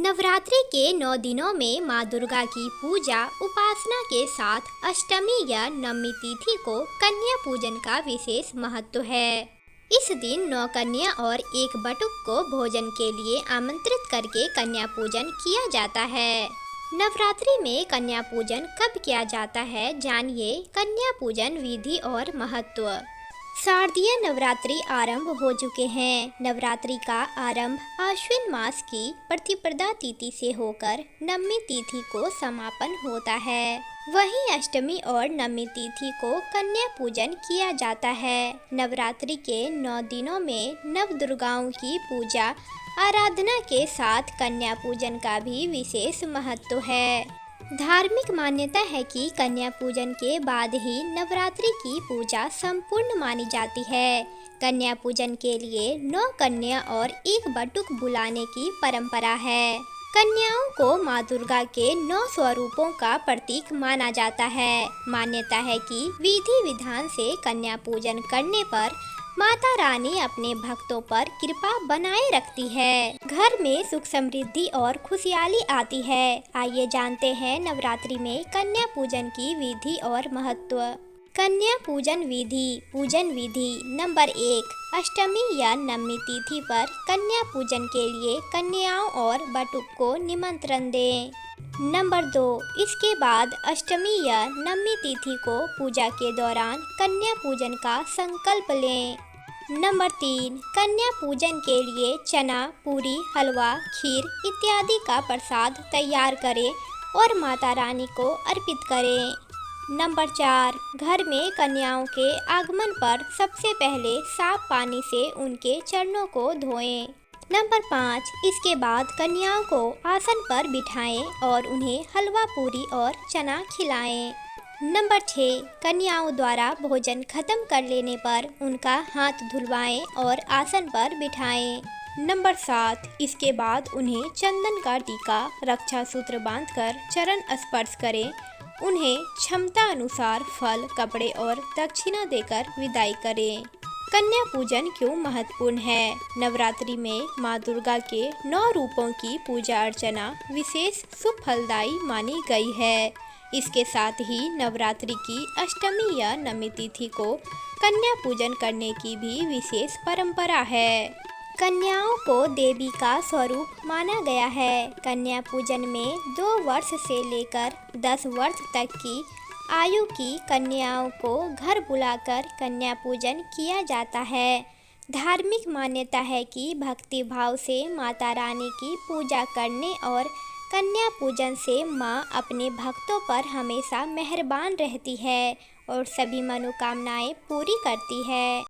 नवरात्रि के 9 दिनों में माँ दुर्गा की पूजा उपासना के साथ अष्टमी या नवमी तिथि को कन्या पूजन का विशेष महत्व है। इस दिन 9 कन्या और एक बटुक को भोजन के लिए आमंत्रित करके कन्या पूजन किया जाता है। नवरात्रि में कन्या पूजन कब किया जाता है, जानिए कन्या पूजन विधि और महत्व। शारदीय नवरात्रि आरंभ हो चुके हैं। नवरात्रि का आरंभ आश्विन मास की प्रतिपदा तिथि से होकर नवमी तिथि को समापन होता है। वहीं अष्टमी और नवमी तिथि को कन्या पूजन किया जाता है। नवरात्रि के 9 दिनों में नव दुर्गाओं की पूजा आराधना के साथ कन्या पूजन का भी विशेष महत्व है। धार्मिक मान्यता है कि कन्या पूजन के बाद ही नवरात्रि की पूजा संपूर्ण मानी जाती है। कन्या पूजन के लिए 9 कन्या और एक बटुक बुलाने की परंपरा है। कन्याओं को माँ दुर्गा के 9 स्वरूपों का प्रतीक माना जाता है। मान्यता है कि विधि विधान से कन्या पूजन करने पर माता रानी अपने भक्तों पर कृपा बनाए रखती है। घर में सुख समृद्धि और खुशहाली आती है। आइए जानते हैं नवरात्रि में कन्या पूजन की विधि और महत्व। कन्या पूजन विधि। पूजन विधि नंबर 1, अष्टमी या नवमी तिथि पर कन्या पूजन के लिए कन्याओं और बटुक को निमंत्रण दें। नंबर 2, इसके बाद अष्टमी या नवमी तिथि को पूजा के दौरान कन्या पूजन का संकल्प लें। नंबर 3, कन्या पूजन के लिए चना, पूरी, हलवा, खीर इत्यादि का प्रसाद तैयार करें और माता रानी को अर्पित करें। नंबर 4, घर में कन्याओं के आगमन पर सबसे पहले साफ पानी से उनके चरणों को धोएं। नंबर 5, इसके बाद कन्याओं को आसन पर बिठाएं और उन्हें हलवा, पूरी और चना खिलाएं। नंबर 6, कन्याओं द्वारा भोजन खत्म कर लेने पर उनका हाथ धुलवाएं और आसन पर बिठाएं। नंबर 7, इसके बाद उन्हें चंदन का टीका, रक्षा सूत्र बांधकर चरण स्पर्श करें। उन्हें क्षमता अनुसार फल, कपड़े और दक्षिणा देकर विदाई करें। कन्या पूजन क्यों महत्वपूर्ण है? नवरात्रि में माँ दुर्गा के 9 रूपों की पूजा अर्चना विशेष शुभ फलदायी मानी गई है। इसके साथ ही नवरात्रि की अष्टमी या नवमी तिथि को कन्या पूजन करने की भी विशेष परंपरा है। कन्याओं को देवी का स्वरूप माना गया है। कन्या पूजन में 2 वर्ष से लेकर 10 वर्ष तक की आयु की कन्याओं को घर बुलाकर कन्या पूजन किया जाता है। धार्मिक मान्यता है कि भक्ति भाव से माता रानी की पूजा करने और कन्या पूजन से माँ अपने भक्तों पर हमेशा मेहरबान रहती है और सभी मनोकामनाएं पूरी करती है।